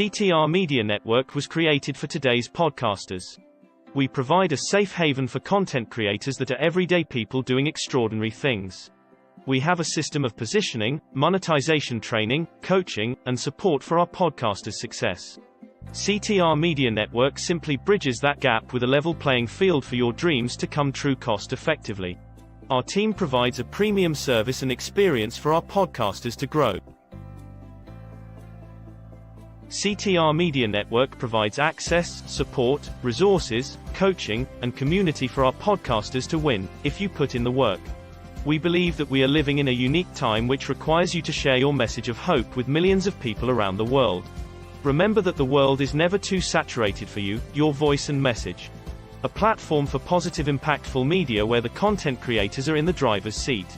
CTR Media Network was created for today's podcasters. We provide a safe haven for content creators that are everyday people doing extraordinary things. We have a system of positioning, monetization training, coaching, and support for our podcasters' success. CTR Media Network simply bridges that gap with a level playing field for your dreams to come true cost-effectively. Our team provides a premium service and experience for our podcasters to grow. CTR Media Network provides access, support, resources, coaching, and community for our podcasters to win, if you put in the work. We believe that we are living in a unique time which requires you to share your message of hope with millions of people around the world. Remember that the world is never too saturated for you, your voice and message. A platform for positive impactful media where the content creators are in the driver's seat.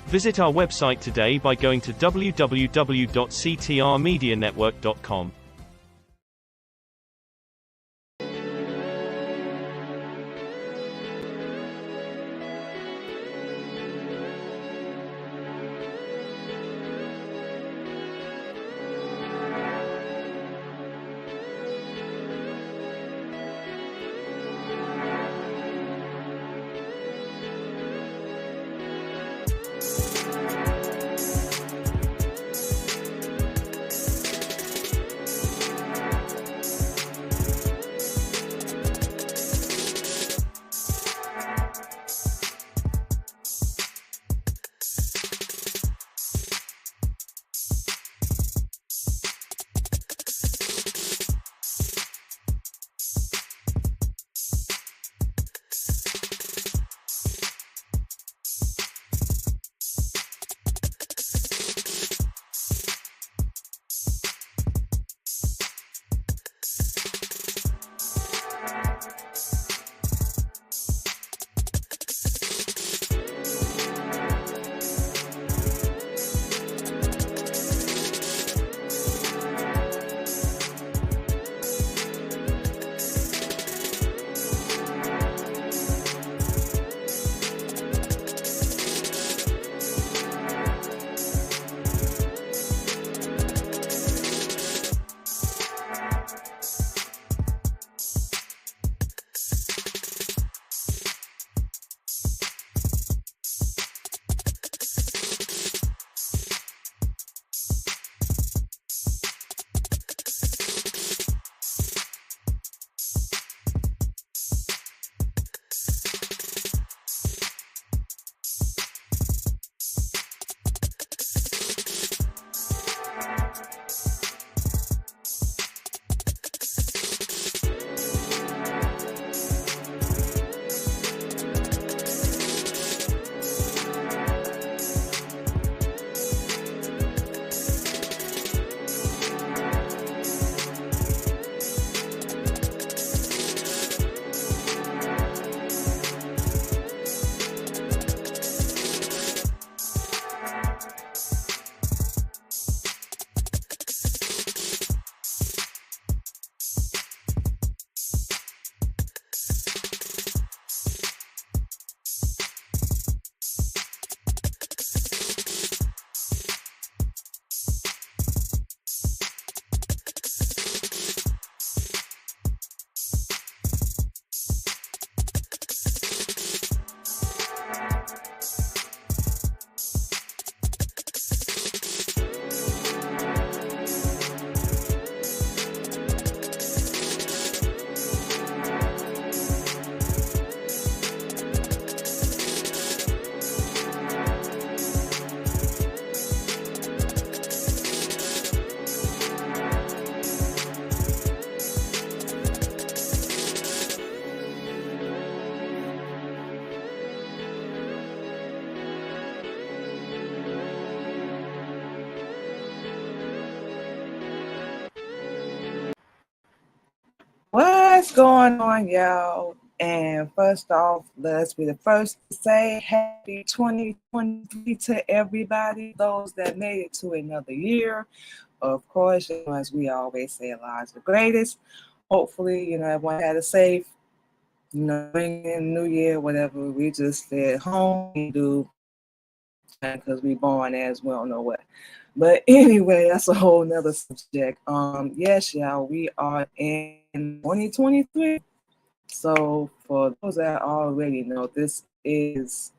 Visit our website today by going to www.ctrmedianetwork.com. What's going on, y'all? And first off, let's be the first to say happy 2023 to everybody, those that made it to another year. Of course, as we always say, Allah's the greatest. Hopefully, everyone had a safe, bring in New Year, whatever. We just stay at home and do because we born as we don't know what. But anyway, that's a whole nother subject. Yes, y'all, we are in 2023. So for those that already know, this is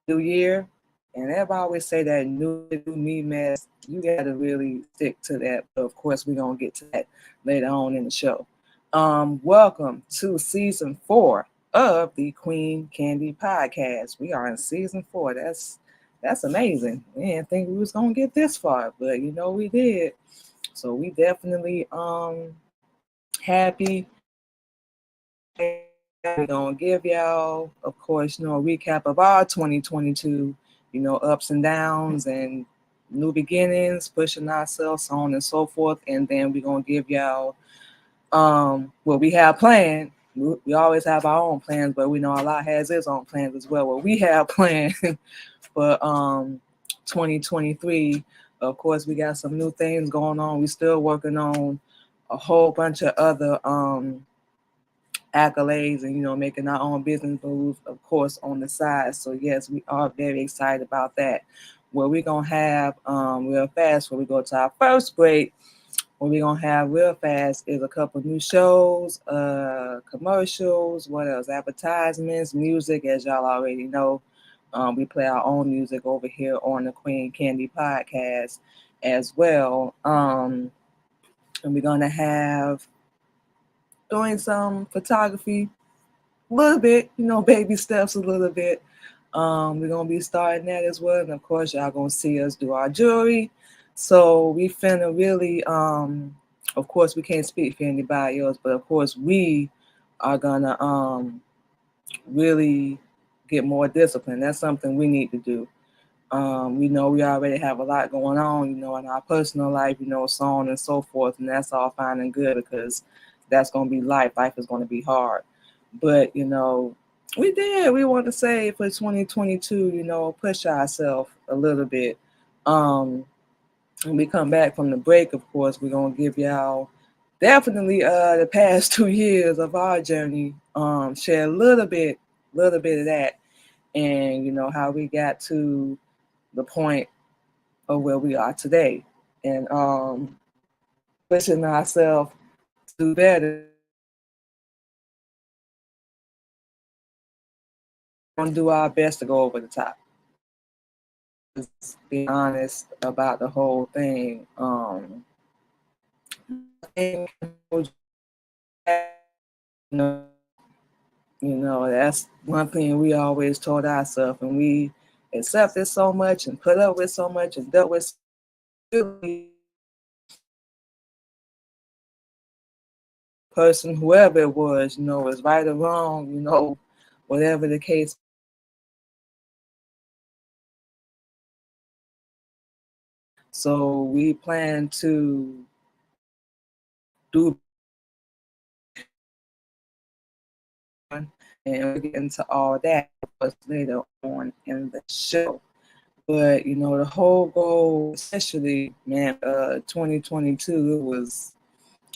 New Year, and everybody always say that new me mess. You got to really stick to that. But of course, we're gonna get to that later on in the show. Welcome to season 4 of the Queen Candy Podcast. We are in season 4. That's amazing. We didn't think we was gonna get this far, but we did. So we definitely happy. We're gonna give y'all, of course, a recap of our 2022, ups and downs and new beginnings, pushing ourselves, so on and so forth. And then we're gonna give y'all what we have planned. We always have our own plans, but we know Allah has his own plans as well. What we have planned for 2023. Of course, we got some new things going on. We're still working on a whole bunch of other accolades and making our own business moves, of course, on the side. So yes, we are very excited about that. What we're gonna have real fast before we go to our first break, what we're gonna have real fast is a couple new shows, commercials, what else, advertisements, music. As y'all already know, we play our own music over here on the Queen Candy Podcast as well. And we're gonna have doing some photography, a little bit, baby steps a little bit. We're gonna be starting that as well, and of course, y'all gonna see us do our jewelry. So we finna really, of course, we can't speak for anybody else, but of course, we are gonna really get more discipline. That's something we need to do. We know we already have a lot going on, in our personal life, so on and so forth, and that's all fine and good because that's going to be life. Life is going to be hard. But, we want to say for 2022, push ourselves a little bit. When we come back from the break, of course, we're going to give y'all definitely the past 2 years of our journey, share a little bit of that, and, how we got to the point of where we are today. And pushing ourselves to better. Gonna do our best to go over the top. Just be honest about the whole thing. That's one thing we always told ourselves, and we accepted so much and put up with so much and dealt with person, whoever it was, is right or wrong, whatever the case. So we plan to do, and we'll get into all that later on in the show. But the whole goal, especially 2022, it was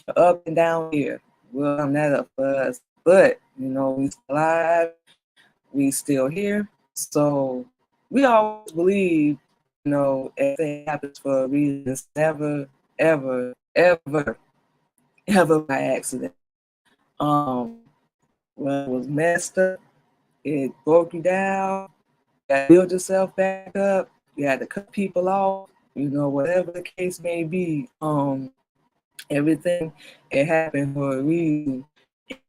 an up and down year. We'll sum that up for us. But we still alive, we still here. So we always believe, everything happens for a reason. It's never, ever, ever, ever by accident. When it was messed up, it broke you down. You got to build yourself back up. You had to cut people off. Whatever the case may be. Everything, it happened for a reason.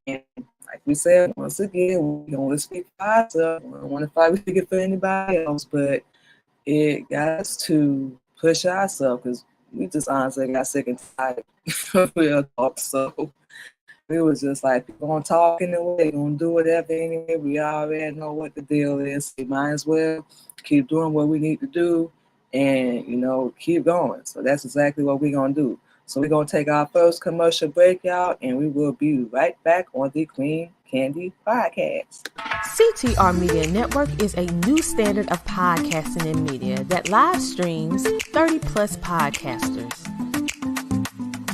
And like we said, once again, we don't want to speak for ourselves. We don't want to fight speak for anybody else, but it got us to push ourselves because we just honestly got sick and tired of real talk. So it was just like, people gonna talk anyway, they're gonna do whatever anyway. We already know what the deal is. We might as well keep doing what we need to do and, keep going. So that's exactly what we're gonna do. So we're going to take our first commercial break, y'all, and we will be right back on the Queen Candy Podcast. CTR Media Network is a new standard of podcasting and media that live streams 30-plus podcasters.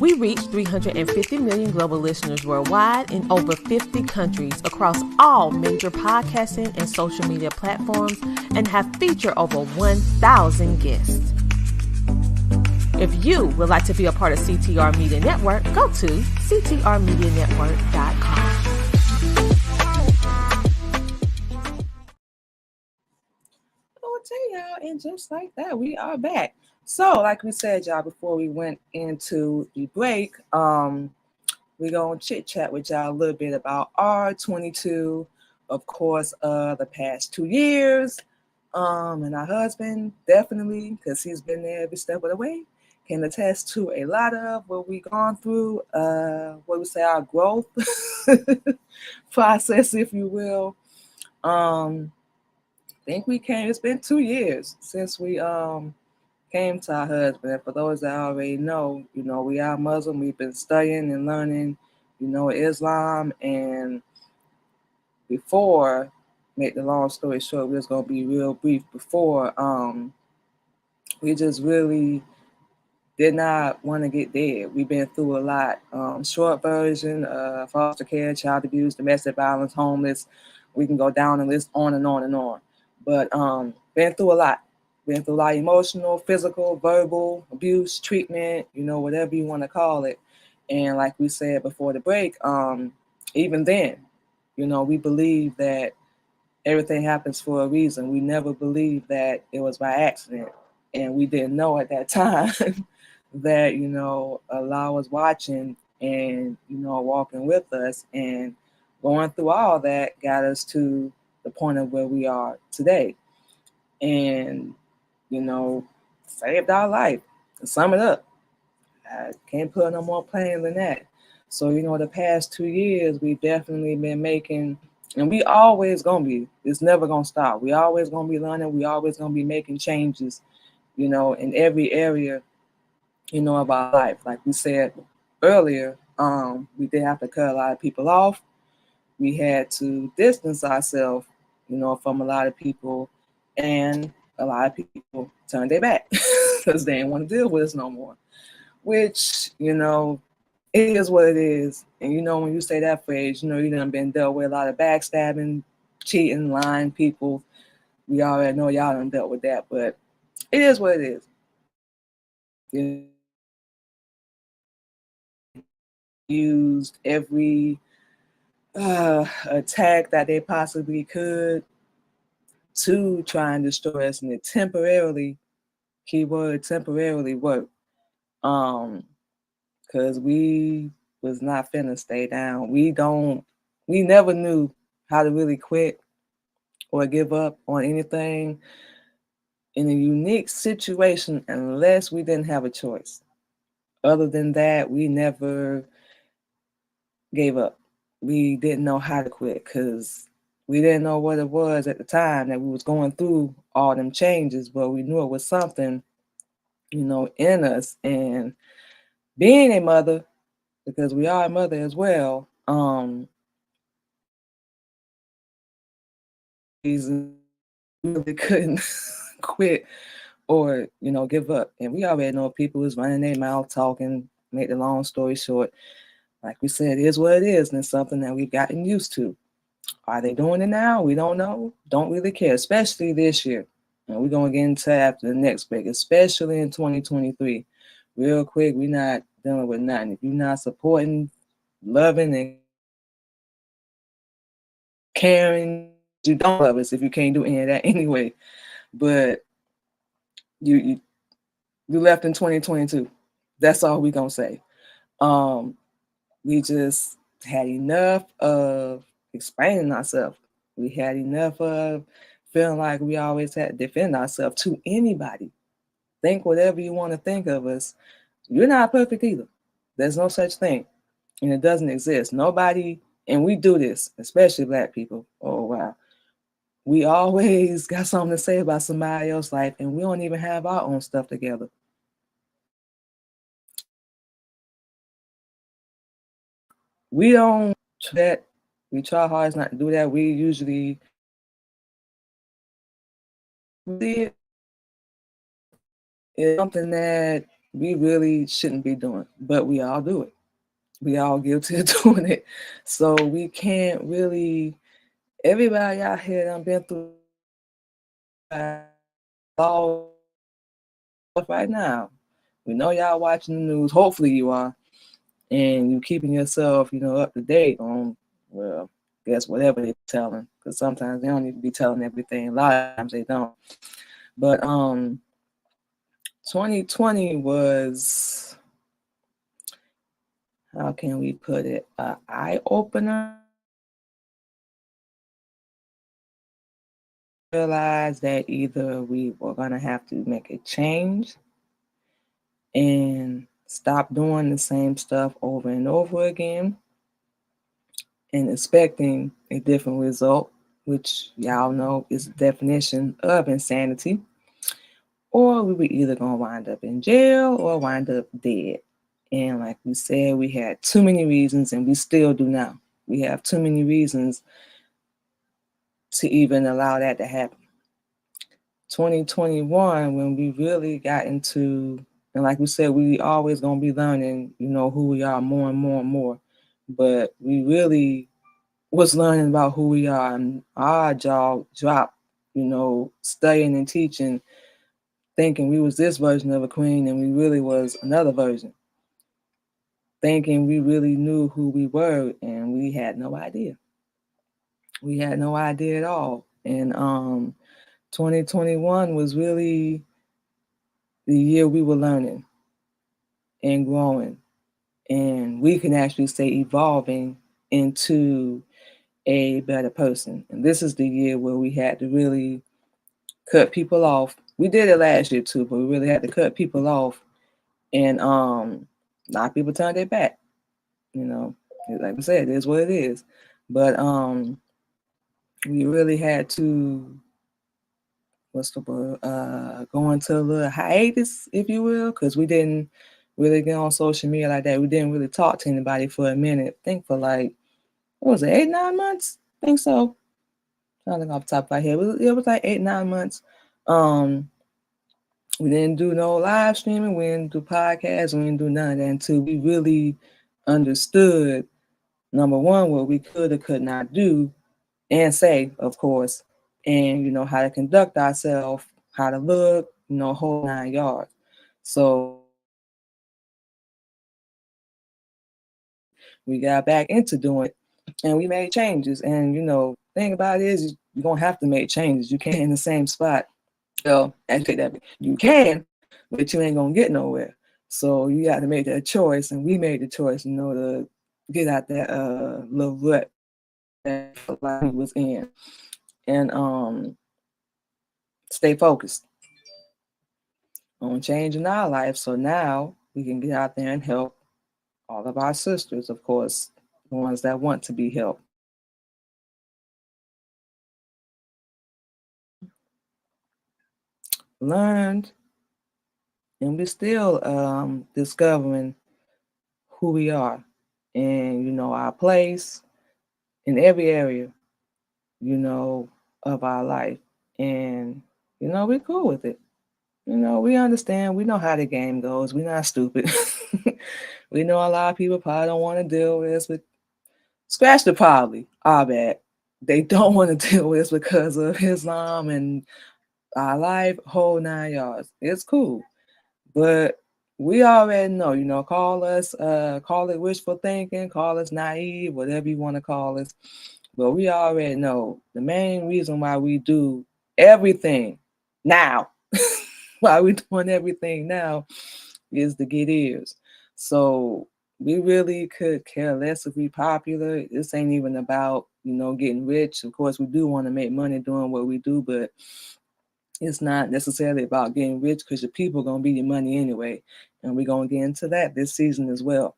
We reach 350 million global listeners worldwide in over 50 countries across all major podcasting and social media platforms and have featured over 1,000 guests. If you would like to be a part of CTR Media Network, go to ctrmedianetwork.com. I'll tell y'all, and just like that, we are back. So, like we said, y'all, before we went into the break, we're gonna chit chat with y'all a little bit about R22, of course, the past 2 years, and our husband definitely, because he's been there every step of the way, can attest to a lot of what we've gone through. What we say, our growth process, if you will. I think we came. It's been 2 years since we came to our husband. And for those that already know, we are Muslim. We've been studying and learning, Islam. And before, make the long story short, we're just gonna be real brief. Before, we just really did not want to get dead. We've been through a lot. Short version: foster care, child abuse, domestic violence, homeless. We can go down the list on and on and on. But been through a lot. Been through a lot: emotional, physical, verbal abuse, treatment, whatever you want to call it. And like we said before the break, even then, we believe that everything happens for a reason. We never believed that it was by accident. And we didn't know at that time that, Allah was watching and, walking with us, and going through all that got us to the point of where we are today. And, saved our life. To sum it up, I can't put no more plain than that. So, the past 2 years, we've definitely been making, and we always gonna be, it's never gonna stop. We always gonna be learning. We always gonna be making changes, in every area, of our life. Like we said earlier, we did have to cut a lot of people off. We had to distance ourselves, from a lot of people, and a lot of people turned their back because they didn't want to deal with us no more. Which, it is what it is. And when you say that phrase, you done been dealt with a lot of backstabbing, cheating, lying people. We already know y'all done dealt with that, but it is what it is. Used every attack that they possibly could to try and destroy us, and it temporarily, keyword temporarily, worked. Because we was not finna stay down. We never knew how to really quit or give up on anything in a unique situation unless we didn't have a choice. Other than that, we never gave up. We didn't know how to quit because we didn't know what it was at the time that we was going through all them changes, but we knew it was something, in us. And being a mother, because we are a mother as well, reason really couldn't quit or, give up. And we already know people was running their mouth, talking, make the long story short. Like we said, it is what it is, and it's something that we've gotten used to. Are they doing it now? We don't know. Don't really care, especially this year. And we're going to get into after the next break, especially in 2023. Real quick, we're not dealing with nothing. If you're not supporting, loving, and caring, you don't love us if you can't do any of that anyway. But you left in 2022. That's all we're going to say. We just had enough of explaining ourselves. We had enough of feeling like we always had to defend ourselves to anybody. Think whatever you want to think of us. You're not perfect either. There's no such thing. And it doesn't exist. Nobody, and we do this, especially Black people. Oh, wow. We always got something to say about somebody else's life, and we don't even have our own stuff together. We don't do that. We try hard not to do that. We usually see it. It's something that we really shouldn't be doing, but we all do it. We all guilty of doing it. So we can't really, everybody out here done been through all right now. We know y'all watching the news. Hopefully you are. And you keeping yourself, up to date on, well, guess whatever they're telling. Because sometimes they don't need to be telling everything. A lot of times they don't. But 2020 was, how can we put it, an eye opener. Realized that either we were going to have to make a change and stop doing the same stuff over and over again and expecting a different result, which y'all know is the definition of insanity, or we were either going to wind up in jail or wind up dead. And like we said, we had too many reasons, and we still do now. We have too many reasons to even allow that to happen. 2021, when we really got into, and like we said, we always going to be learning, who we are more and more and more. But we really was learning about who we are, and our jaw dropped, studying and teaching, thinking we was this version of a queen, and we really was another version. Thinking we really knew who we were, and we had no idea. We had no idea at all. And 2021 was really the year we were learning and growing, and we can actually say evolving into a better person. And this is the year where we had to really cut people off. We did it last year too, but we really had to cut people off, and a lot of people turned their back. Like I said, it is what it is. But we really had to, what's the word, go into a little hiatus, if you will, because we didn't really get on social media like that. We didn't really talk to anybody for a minute. I think for like, what was it, 8-9 months? I think so. I don't think off the top of my head. It was like 8-9 months. We didn't do no live streaming. We didn't do podcasts. We didn't do none of that until we really understood, number one, what we could or could not do and say, of course, and, how to conduct ourselves, how to look, whole 9 yards. So we got back into doing it, and we made changes. And, the thing about it is you're going to have to make changes. You can't in the same spot. Well, actually, that you can, but you ain't going to get nowhere. So you got to make that choice. And we made the choice, to get out that little rut that we was in, and stay focused on changing our life. So now we can get out there and help all of our sisters, of course, the ones that want to be helped. Learned, and we're still discovering who we are and, our place in every area, of our life. And, we're cool with it. We understand. We know how the game goes. We're not stupid. We know a lot of people probably don't want to deal with this, but scratch the probably, our bad. They don't want to deal with this because of Islam and our life, whole 9 yards. It's cool. But we already know, call it wishful thinking, call us naive, whatever you want to call us. But we already know the main reason why we do everything now, why we doing everything now, is to get ears. So we really could care less if we popular. This ain't even about, getting rich. Of course, we do want to make money doing what we do, but it's not necessarily about getting rich, because your people are going to be your money anyway. And we're going to get into that this season as well.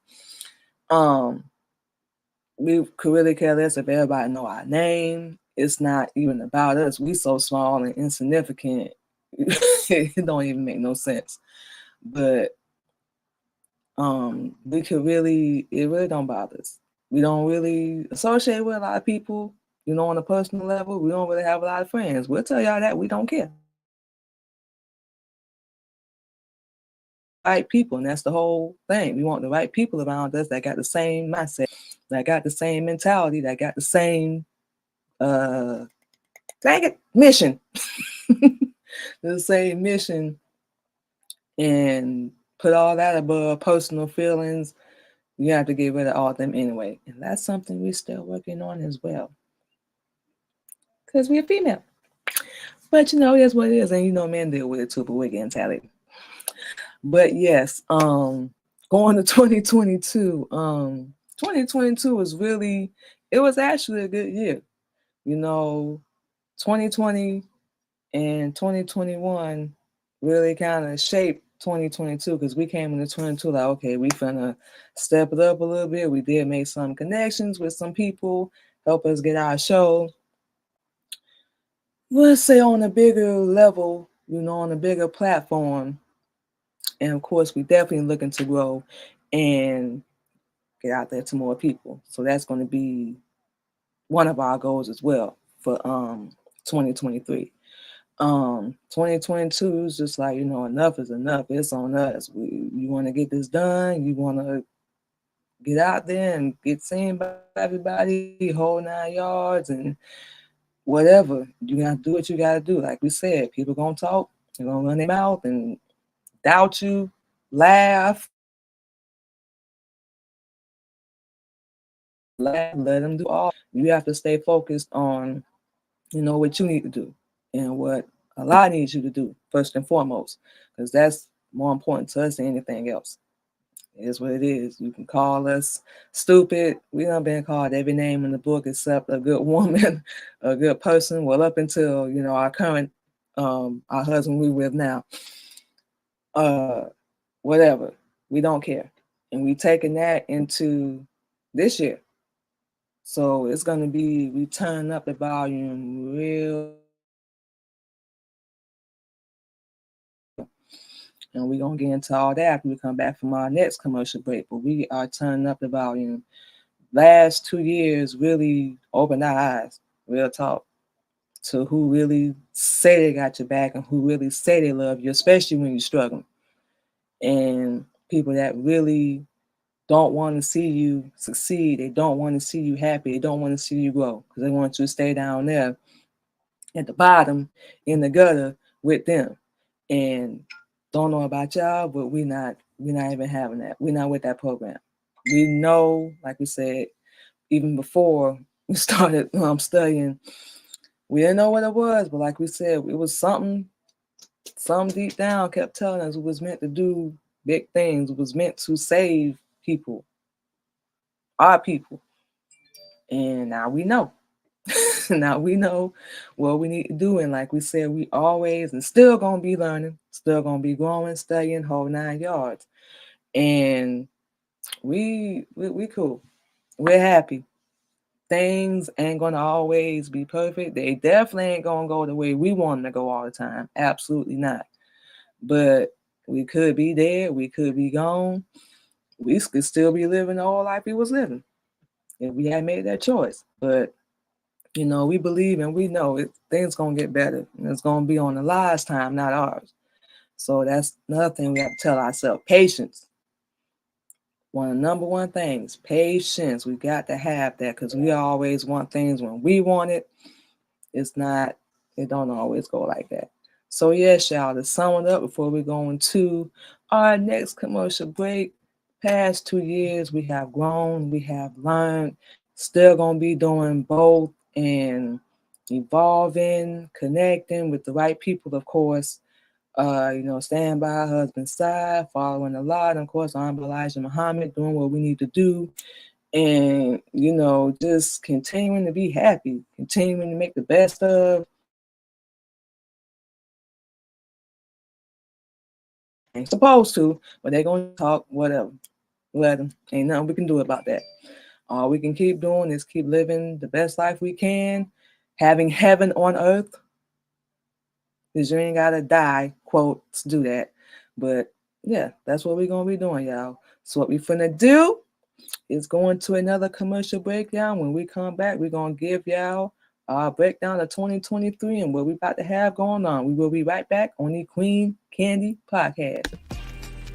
We could really care less if everybody know our name. It's not even about us. We so small and insignificant. It don't even make no sense. But it really don't bother us. We don't really associate with a lot of people, on a personal level. We don't really have a lot of friends. We'll tell y'all that we don't care. right people, and that's the whole thing. We want the right people around us that got the same mindset, that got the same mentality, that got the same mission. The same mission, and put all that above personal feelings. You have to get rid of all of them anyway. And that's something we're still working on as well. Because we're female. But that's what it is. And men deal with it too, but we're getting talent. But yes, going to 2022. 2022 was it was actually a good year. 2020 and 2021 really kind of shaped 2022, because we came into 22 like, okay, we finna step it up a little bit. We did make some connections with some people, help us get our show, let's say, on a bigger level, on a bigger platform. And of course, we definitely looking to grow and get out there to more people. So that's going to be one of our goals as well for 2023. 2022 is just like, enough is enough. It's on us. You want to get this done. You want to get out there and get seen by everybody, whole 9 yards, and whatever. You got to do what you got to do. Like we said, people going to talk. They're going to run their mouth and doubt you, laugh, let them do all. You have to stay focused on, what you need to do and what Allah needs you to do first and foremost, because that's more important to us than anything else. It is what it is. You can call us stupid. We done been called every name in the book except a good woman, a good person. Well, up until our current, our husband we with now, whatever. We don't care, and we taking that into this year. So it's gonna be, we turn up the volume real. And we're going to get into all that after we come back from our next commercial break. But we are turning up the volume. Last 2 years really opened our eyes, real talk, to who really say they got your back and who really say they love you, especially when you're struggling. And people that really don't want to see you succeed. They don't want to see you happy. They don't want to see you grow, because they want you to stay down there at the bottom in the gutter with them. And don't know about y'all, but we're not even having that. We're not with that program. We know, like we said, even before we started studying, we didn't know what it was, but like we said, it was something deep down kept telling us it was meant to do big things. It was meant to save people, our people. And now we know. Now we know what we need to do. And like we said, we always and still going to be learning, still going to be growing, studying, whole 9 yards. And we cool. We're happy. Things ain't going to always be perfect. They definitely ain't going to go the way we want them to go all the time. Absolutely not. But we could be dead. We could be gone. We could still be living the whole life we was living if we had made that choice. But we believe and we know things going to get better. And it's going to be on the last time, not ours. So that's another thing we have to tell ourselves. Patience. One of the number one things, patience. We got to have that, because we always want things when we want it. It don't always go like that. So yes, y'all, to sum it up before we go into our next commercial break, past 2 years, we have grown, we have learned, still going to be doing both and evolving, connecting with the right people, of course. Staying by our husband's side, following the law, and of course, Honorable Elijah Muhammad, doing what we need to do, and just continuing to be happy, continuing to make the best of. Ain't supposed to, but they're gonna talk, whatever. Let them. Ain't nothing we can do about that. All we can keep doing is keep living the best life we can, having heaven on earth. Because you ain't gotta die, quote, to do that. But yeah, that's what we're gonna be doing, y'all. So what we finna do is going to another commercial breakdown. When we come back, we're gonna give y'all our breakdown of 2023 and what we about to have going on. We will be right back on the Queen Candy Podcast.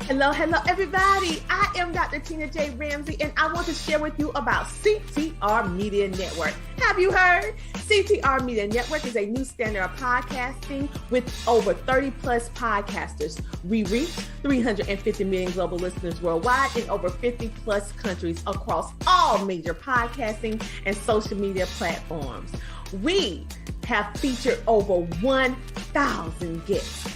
Hello, everybody. I am Dr. Tina J. Ramsey, and I want to share with you about CTR Media Network. Have you heard? CTR Media Network is a new standard of podcasting with over 30 plus podcasters. We reach 350 million global listeners worldwide in over 50 plus countries across all major podcasting and social media platforms. We have featured over 1,000 guests.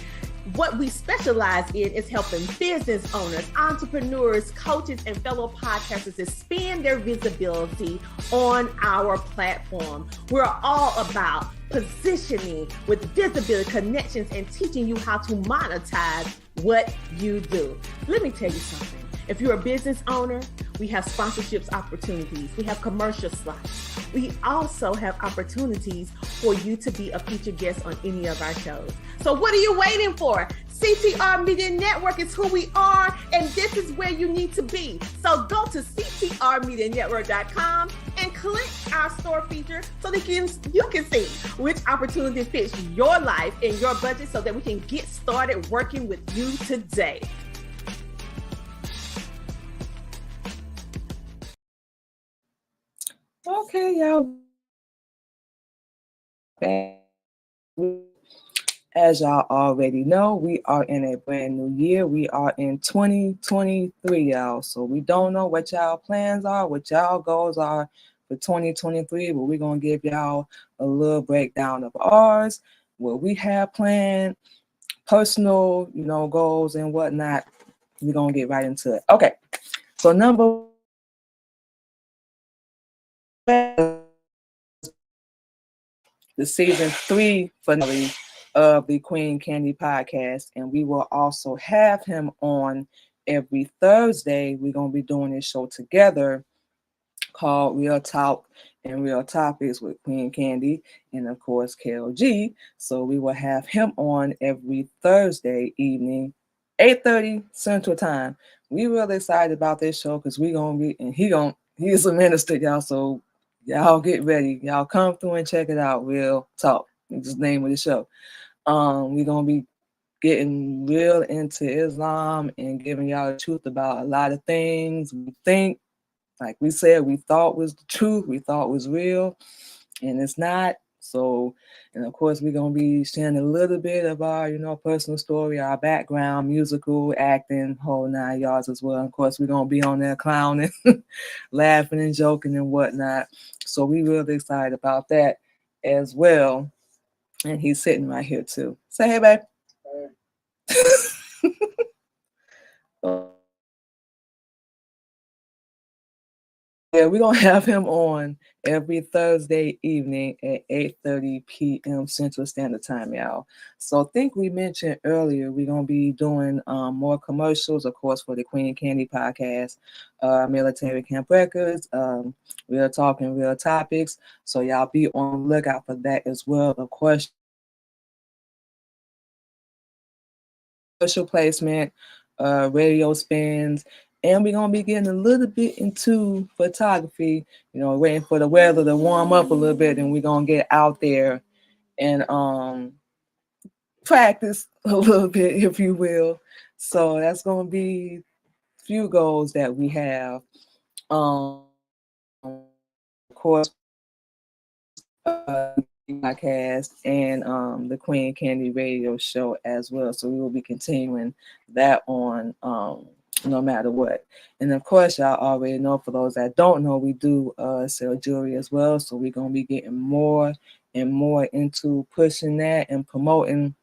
What we specialize in is helping business owners, entrepreneurs, coaches, and fellow podcasters expand their visibility on our platform. We're all about positioning with visibility, connections, and teaching you how to monetize what you do. Let me tell you something. If you're a business owner, we have sponsorships opportunities. We have commercial slots. We also have opportunities for you to be a featured guest on any of our shows. So what are you waiting for? CTR Media Network is who we are, and this is where you need to be. So go to ctrmedianetwork.com and click our store feature so that you can see which opportunity fits your life and your budget so that we can get started working with you today. Okay, y'all. As y'all already know, we are in a brand new year. We are in 2023, y'all. So we don't know what y'all plans are, what y'all goals are for 2023, but we're going to give y'all a little breakdown of ours, what we have planned, personal, goals and whatnot. We're going to get right into it. Okay. So number the season 3 finale of the Queen Candy podcast, and we will also have him on every Thursday. We're going to be doing this show together called Real Talk and Real Topics with Queen Candy and of course KLG. So we will have him on every Thursday evening, 8:30 Central Time. We really excited about this show because we're gonna be, and he's a minister, y'all. So y'all get ready. Y'all come through and check it out. Real Talk. It's the name of the show. We're gonna be getting real into Islam and giving y'all the truth about a lot of things we think, like we said, we thought was the truth, we thought was real, and it's not. So, and of course, we're gonna be sharing a little bit of our, personal story, our background, musical, acting, whole 9 yards as well. Of course, we're gonna be on there clowning, laughing and joking and whatnot. So we really excited about that as well. And he's sitting right here too. Say hey, babe. Yeah, we're going to have him on every Thursday evening at 8:30 p.m. Central Standard Time, y'all. So I think we mentioned earlier we're going to be doing more commercials, of course, for the Queen Candy podcast, Military Camp Records, Real Talking Real Topics. So y'all be on the lookout for that as well. Of course, commercial placement, radio spins, and we're going to be getting a little bit into photography, waiting for the weather to warm up a little bit, and we're going to get out there and practice a little bit, if you will. So that's going to be a few goals that we have. Of course, podcast and the Queen Candy radio show as well. So we will be continuing that on no matter what. And of course, y'all already know, for those that don't know, we do sell jewelry as well. So we're going to be getting more and more into pushing that and promoting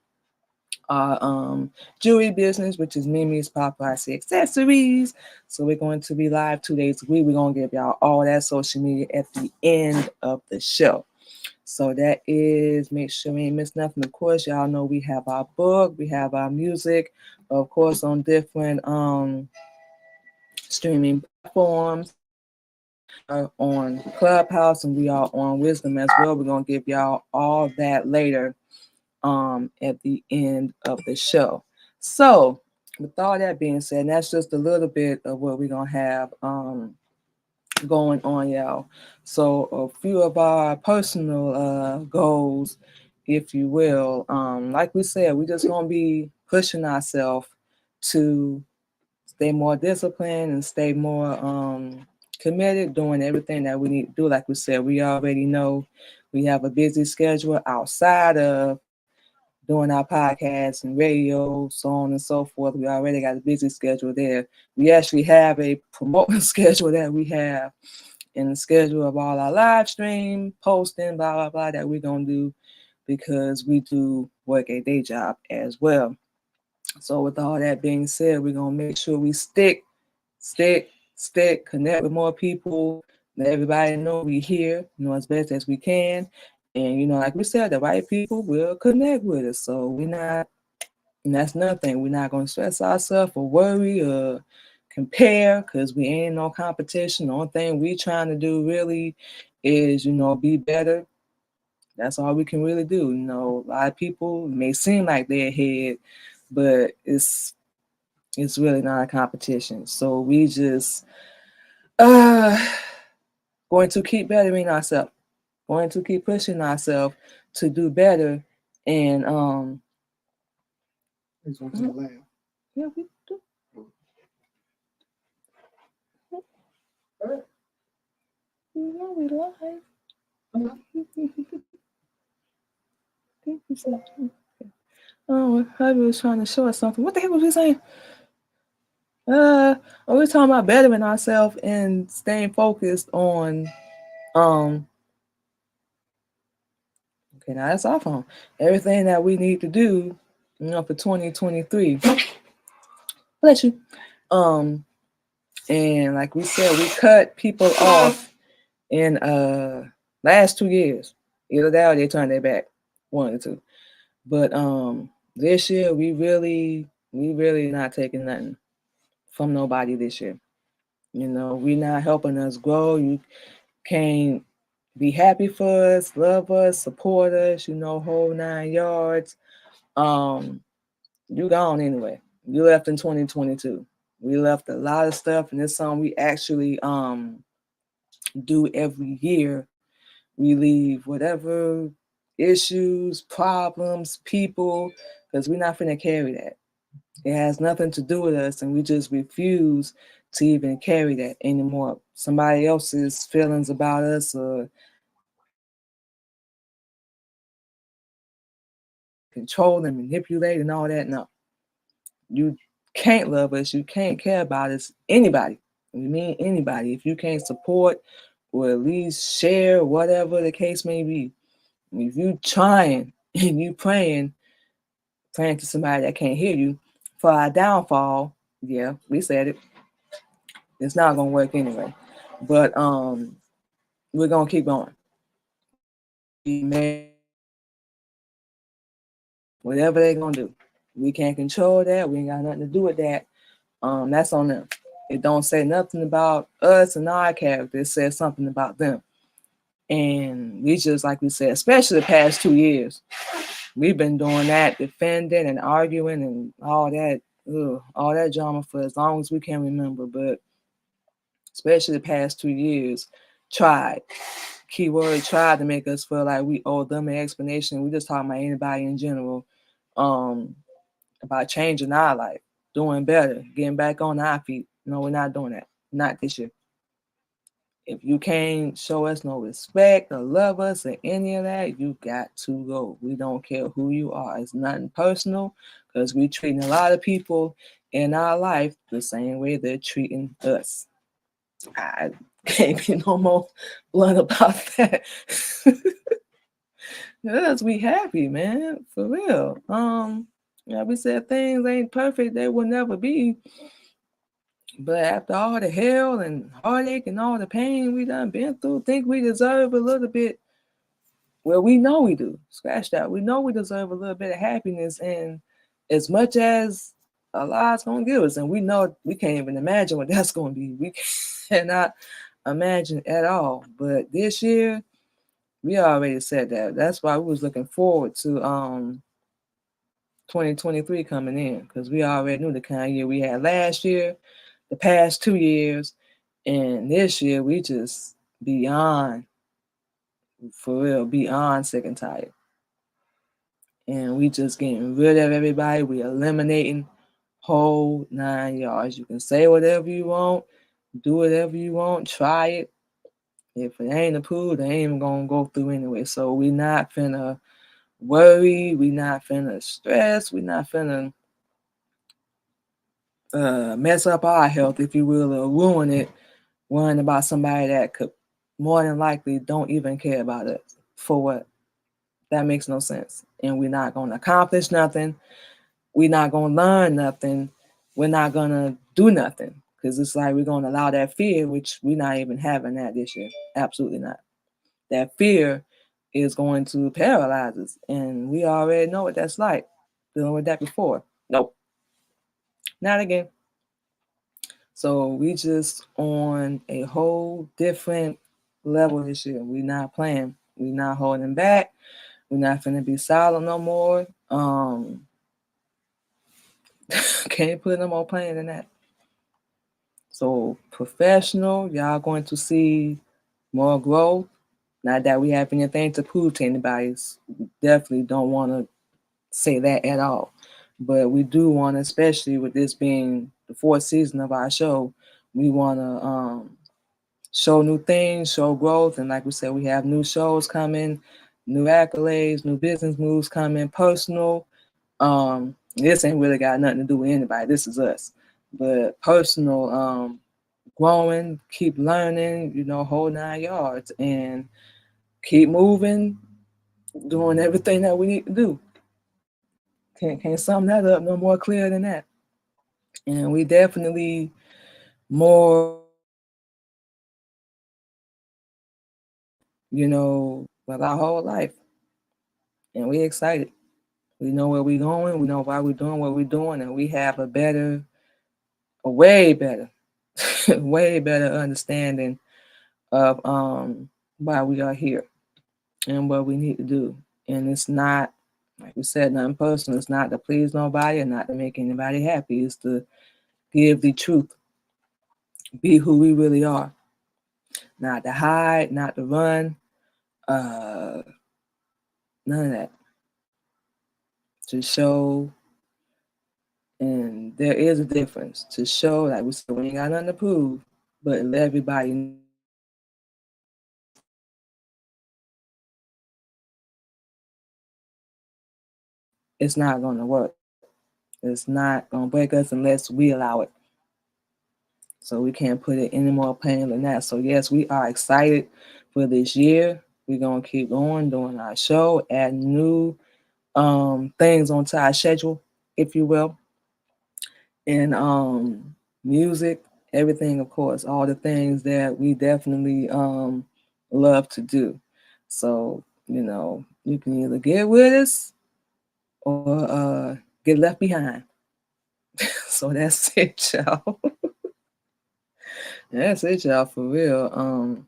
our jewelry business, which is Mimi's Paparazzi Accessories. So we're going to be live 2 days a week. We're going to give y'all all that social media at the end of the show. So that is, make sure we ain't miss nothing. Of course, y'all know we have our book, we have our music, of course, on different streaming platforms, on Clubhouse, and we are on Wisdom as well. We're going to give y'all all that later at the end of the show. So with all that being said, that's just a little bit of what we're going to have going on, y'all. So a few of our personal goals, if you will, like we said, we're just going to be pushing ourselves to stay more disciplined and stay more committed, doing everything that we need to do. Like we said, we already know we have a busy schedule outside of doing our podcasts and radio, so on and so forth. We already got a busy schedule there. We actually have a promoting schedule that we have in the schedule of all our live stream, posting, blah, blah, blah, that we're going to do because we do work a day job as well. So with all that being said, we're going to make sure we stick, connect with more people, let everybody know we here, as best as we can. And, like we said, the right people will connect with us. So we're not, and that's another thing, we're not going to stress ourselves or worry or compare because we ain't no competition. The only thing we trying to do really is, be better. That's all we can really do. A lot of people may seem like they're ahead, but it's really not a competition. So we just going to keep bettering ourselves, going to keep pushing ourselves to do better. And He's going to laugh. yeah, we do. Yeah, we live. Thank you so much. Oh, Hubby was trying to show us something. What the heck was he saying? We're talking about bettering ourselves and staying focused on okay, now that's our phone. Everything that we need to do, for 2023. Bless you. And like we said, we cut people off in last 2 years. Either that or they turned their back. One or two. But this year we really not taking nothing from nobody this year. We're not helping us grow. You can't be happy for us, love us, support us, whole 9 yards. You gone anyway. You left in 2022. We left a lot of stuff, and it's something we actually do every year. We leave whatever issues, problems, people, because we're not finna carry that. It has nothing to do with us, and we just refuse to even carry that anymore. Somebody else's feelings about us or control and manipulate and all that. No. You can't love us. You can't care about us. Anybody. We mean anybody. If you can't support or at least share, whatever the case may be, if you trying and you praying to somebody that can't hear you for our downfall, yeah, we said it. It's not gonna work anyway. But we're gonna keep going. Whatever they're gonna do. We can't control that. We ain't got nothing to do with that. That's on them. It don't say nothing about us and our character. It says something about them. And we just, like we said, especially the past 2 years, we've been doing that, defending and arguing and all that drama for as long as we can remember. But especially the past 2 years, tried to make us feel like we owe them an explanation. We just talking about anybody in general, about changing our life, doing better, getting back on our feet. No, we're not doing that. Not this year. If you can't show us no respect or love us or any of that, you got to go. We don't care who you are. It's nothing personal because we treating a lot of people in our life the same way they're treating us. I can't be no more blunt about that. Because we happy, man, for real. We said things ain't perfect, they will never be. But after all the hell and heartache and all the pain we done been through, think we deserve a little bit. Well, we know we do. Scratch that. We know we deserve a little bit of happiness, and as much as Allah's gonna give us, and we know we can't even imagine what that's gonna be. We cannot imagine at all. But this year, we already said that. That's why we was looking forward to 2023 coming in, because we already knew the kind of year we had last year, the past 2 years, and this year we just beyond, for real, beyond sick and tired. And we just getting rid of everybody. We eliminating whole 9 yards. You can say whatever you want, do whatever you want, try it. If it ain't approved, they ain't even gonna go through anyway. So we not finna worry, we not finna stress, we not finna mess up our health, if you will, or ruin it, worrying about somebody that could more than likely don't even care about it. For what? That makes no sense. And we're not gonna accomplish nothing. We're not gonna learn nothing. We're not gonna do nothing. Because it's like we're gonna allow that fear, which we're not even having that this year. Absolutely not. That fear is going to paralyze us. And we already know what that's like. Dealing with that before. Nope. Not again. So we just on a whole different level this year. We're not playing. We're not holding back. We're not finna be silent no more. Can't put no more playing than that. So professional, y'all going to see more growth. Not that we have anything to prove to anybody. We definitely don't want to say that at all. But we do want to, especially with this being the 4th season of our show, we want to show new things, show growth. And like we said, we have new shows coming, new accolades, new business moves coming, personal. This ain't really got nothing to do with anybody. This is us. But personal, growing, keep learning, whole 9 yards, and keep moving, doing everything that we need to do. Can't sum that up no more clear than that. And we definitely more, with our whole life. And we excited. We know where we're going. We know why we're doing what we're doing. And we have a way better, way better understanding of why we are here and what we need to do. And it's not, like we said, nothing personal. It's not to please nobody and not to make anybody happy. It's to give the truth, be who we really are. Not to hide, not to run, none of that. To show, and there is a difference. To show, like we said, we ain't got nothing to prove, but let everybody know. It's not going to work. It's not going to break us unless we allow it. So we can't put it any more plain than that. So yes, we are excited for this year. We're going to keep going, doing our show, add new things onto our schedule, if you will. And music, everything, of course, all the things that we definitely love to do. So, you can either get with us or get left behind. So that's it, y'all. That's it, y'all, for real.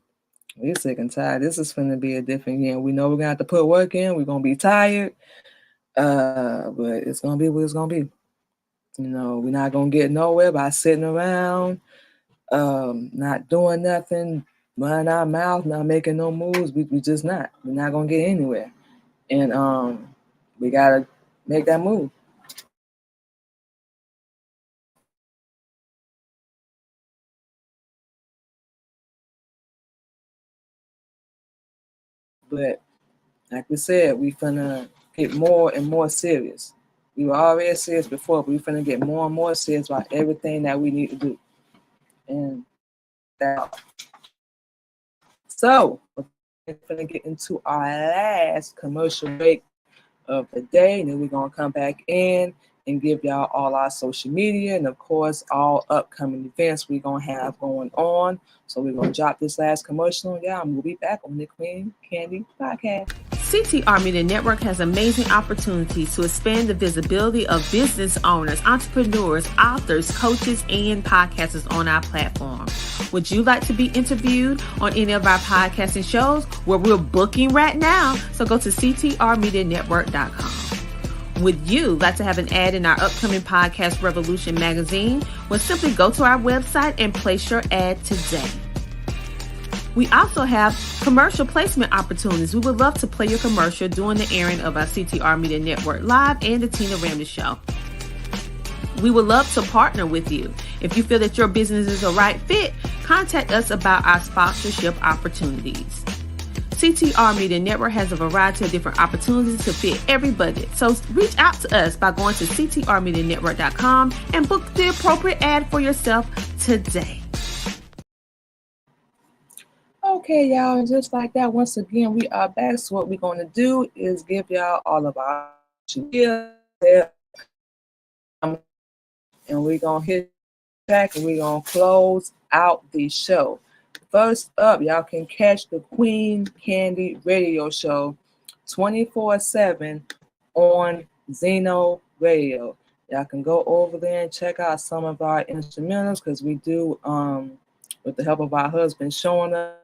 We're sick and tired. This is going to be a different year. We know we're going to have to put work in. We're going to be tired. But it's going to be what it's going to be. We're not going to get nowhere by sitting around, not doing nothing, running our mouth, not making no moves. We just not. We're not going to get anywhere. And we got to make that move. But like we said, we finna get more and more serious. We were already serious before, but we finna get more and more serious about everything that we need to do. And that. So we're gonna get into our last commercial break of the day, and then we're gonna come back in and give y'all all our social media and of course all upcoming events we're gonna have going on. So we're gonna drop this last commercial, and we'll be back on the Queen Candy Podcast. CTR Media Network has amazing opportunities to expand the visibility of business owners, entrepreneurs, authors, coaches, and podcasters on our platform. Would you like to be interviewed on any of our podcasting shows? Where we're booking right now, so go to ctrmedianetwork.com. Would you like to have an ad in our upcoming Podcast Revolution magazine? Well, simply go to our website and place your ad today. We also have commercial placement opportunities. We would love to play your commercial during the airing of our CTR Media Network Live and the Tina Ramney Show. We would love to partner with you. If you feel that your business is a right fit, contact us about our sponsorship opportunities. CTR Media Network has a variety of different opportunities to fit every budget. So reach out to us by going to ctrmedianetwork.com and book the appropriate ad for yourself today. Okay, y'all, and just like that, once again, we are back. So what we're going to do is give y'all all of our ideas, and we're going to hit back and we're going to close out the show. First up, y'all can catch the Queen Candy radio show 24/7 on Zeno Radio. Y'all can go over there and check out some of our instrumentals because we do, with the help of our husband showing us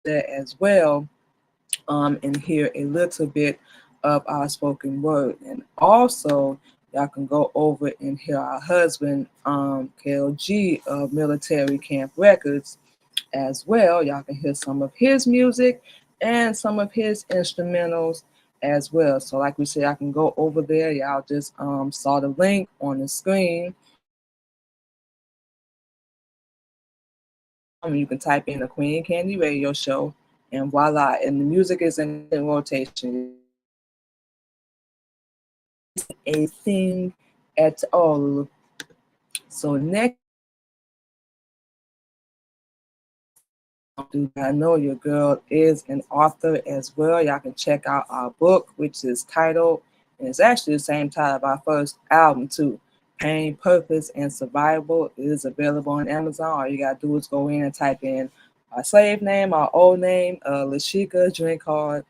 that as well, and hear a little bit of our spoken word. And also, y'all can go over and hear our husband, KLG of Military Camp Records as well. Y'all can hear some of his music and some of his instrumentals as well. So like we said, I can go over there. Y'all just saw the link on the screen. You can type in the Queen Candy Radio Show, and voila, and the music is in rotation. A thing at all. So next, I know your girl is an author as well. Y'all can check out our book, which is titled, and it's actually the same title of our first album too, Pain, Purpose, and Survival. It is available on Amazon. All you gotta do is go in and type in our slave name, our old name, Lashika Drink Card,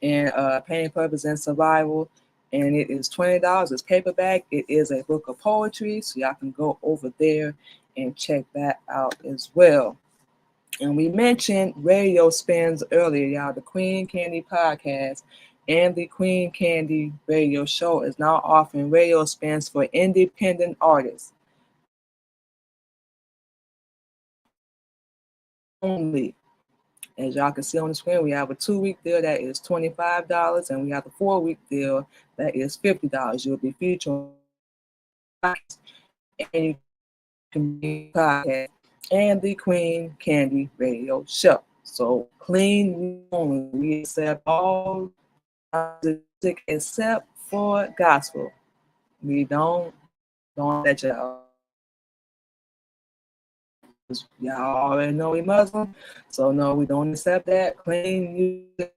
and Pain, Purpose, and Survival. And it is $20. It's paperback. It is a book of poetry, so y'all can go over there and check that out as well. And we mentioned radio spins earlier, y'all. The Queen Candy Podcast and the Queen Candy Radio Show is now offering radio spins for independent artists only. As y'all can see on the screen, we have a 2-week deal that is $25, and we have a 4-week deal that is $50. You'll be featured on any podcast and the Queen Candy Radio Show. So clean only. We accept all music except for gospel. We don't let y'all. Y'all already know we Muslim, so no, we don't accept that. Clean music.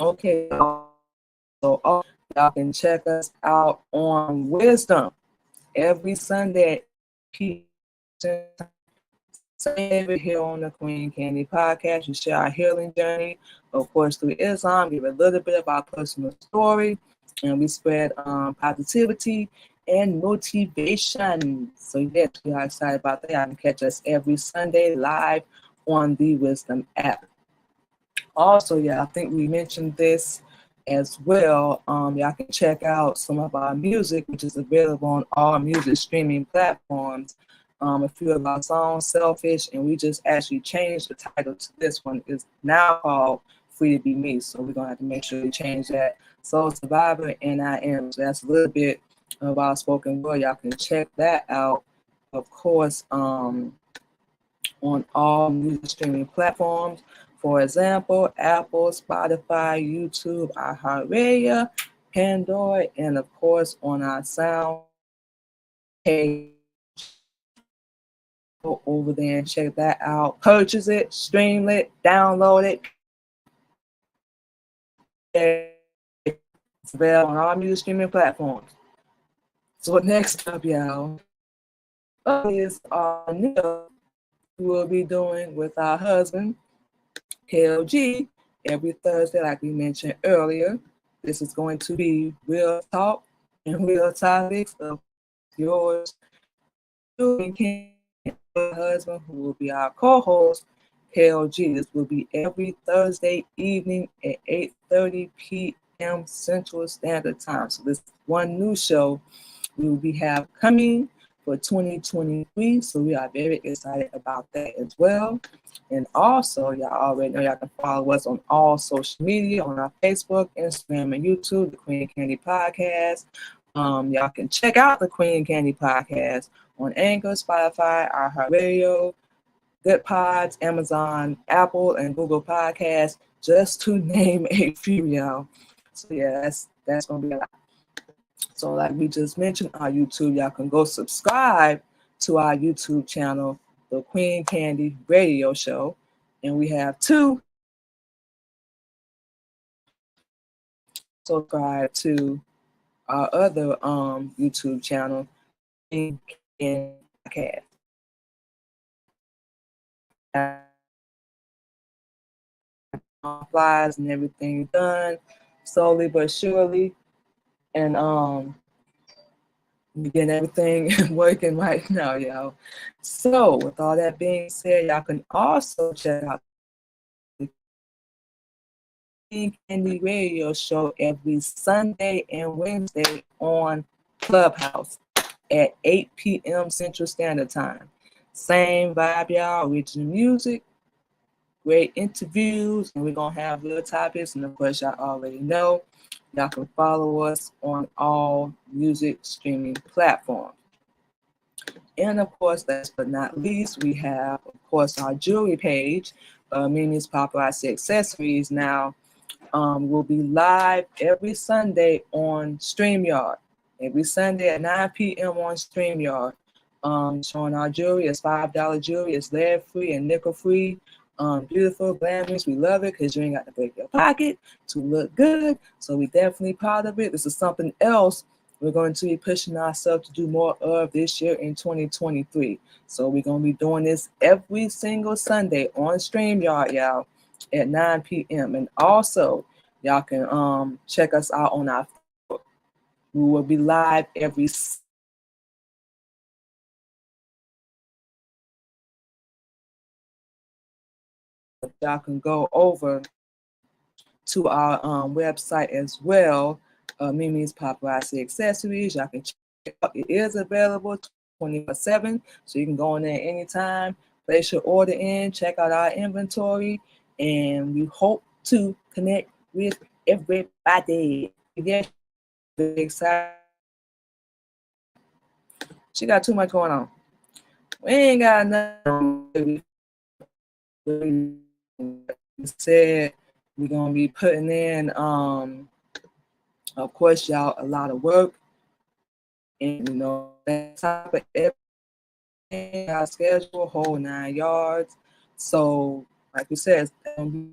Okay, so y'all can check us out on Wisdom every Sunday at same here on the Queen Candy Podcast. We share our healing journey, of course, through Islam, give a little bit of our personal story, and we spread positivity and motivation. So yes, we are excited about that. You can catch us every Sunday live on the Wisdom app. Also, yeah, I think we mentioned this as well. Y'all can check out some of our music, which is available on all music streaming platforms. A few of our songs, Selfish, and we just actually changed the title to this one. It's now called Free to Be Me. So we're going to have to make sure we change that. Soul Survivor and I Am. So that's a little bit of our spoken word. Y'all can check that out, of course, on all music streaming platforms. For example, Apple, Spotify, YouTube, iHeartRadio, Pandora, and of course on our sound page. Go over there and check that out. Purchase it, stream it, download it. It's available on all music streaming platforms. So next up, y'all, is our new we'll be doing with our husband, KLG, every Thursday, like we mentioned earlier. This is going to be real talk and real topics of yours. Husband, who will be our co-host, KLG. This will be every Thursday evening at 8:30 p.m. Central Standard Time. So this one new show we will have coming for 2023. So we are very excited about that as well. And also, y'all already know y'all can follow us on all social media, on our Facebook, Instagram, and YouTube, The Queen Candy Podcast. Y'all can check out The Queen Candy Podcast on Anchor, Spotify, iHeartRadio, Good Pods, Amazon, Apple, and Google Podcasts, just to name a few, y'all. So yeah, that's gonna be a lot. So like we just mentioned, our YouTube, y'all can go subscribe to our YouTube channel, The Queen Candy Radio Show, and we have 2. Subscribe to our other YouTube channel, Queen Candy Podcast. Flies and everything done slowly but surely, and we getting everything working right now, y'all. So with all that being said, y'all can also check out the Queen Candy Radio Show every Sunday and Wednesday on Clubhouse at 8 p.m. Central Standard Time. Same vibe, y'all. Original music, great interviews, and we're going to have little topics. And of course, y'all already know, y'all can follow us on all music streaming platforms. And of course, last but not least, we have, of course, our jewelry page, Mimi's Paparazzi Accessories. Now, will be live every Sunday on StreamYard. Every Sunday at 9 p.m. on StreamYard. Showing our jewelry. It's $5 jewelry. It's lead-free and nickel-free. Beautiful, glamorous. We love it because you ain't got to break your pocket to look good. So we definitely proud of it. This is something else we're going to be pushing ourselves to do more of this year in 2023. So we're going to be doing this every single Sunday on StreamYard, y'all, at 9 p.m. And also, y'all can check us out on our Facebook. We will be live every y'all can go over to our website as well, Mimi's Paparazzi Accessories. Y'all can check it out. It is available 24/7, so you can go in there anytime, place your order in, check out our inventory, and we hope to connect with everybody. Again, very excited. She got too much going on. We ain't got nothing. Said we're gonna be putting in of course, y'all, a lot of work, and you know that type of everything, our schedule, whole 9 yards. So like we said, it's gonna be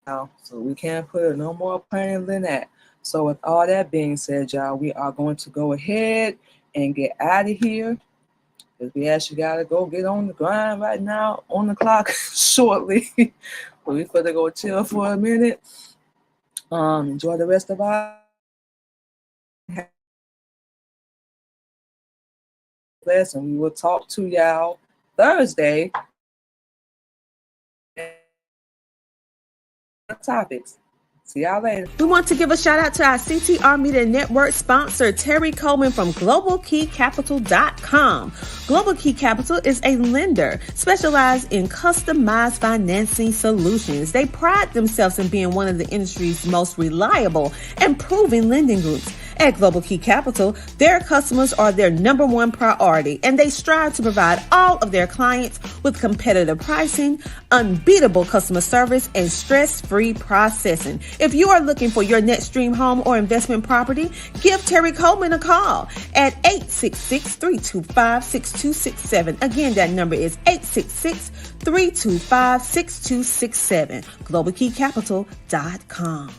so we can't put it no more planning than that. So with all that being said, y'all, we are going to go ahead and get out of here. Because we actually got to go get on the grind right now, on the clock shortly. But we finna go chill for a minute. Enjoy the rest of our lesson. We will talk to y'all Thursday. Topics. See y'all later. We want to give a shout out to our CTR Media Network sponsor, Terry Coleman from GlobalKeyCapital.com. Global Key Capital is a lender specialized in customized financing solutions. They pride themselves in being one of the industry's most reliable and proven lending groups. At Global Key Capital, their customers are their number one priority, and they strive to provide all of their clients with competitive pricing, unbeatable customer service, and stress-free processing. If you are looking for your next dream home or investment property, give Terry Coleman a call at 866-325-6267. Again, that number is 866-325-6267. GlobalKeyCapital.com.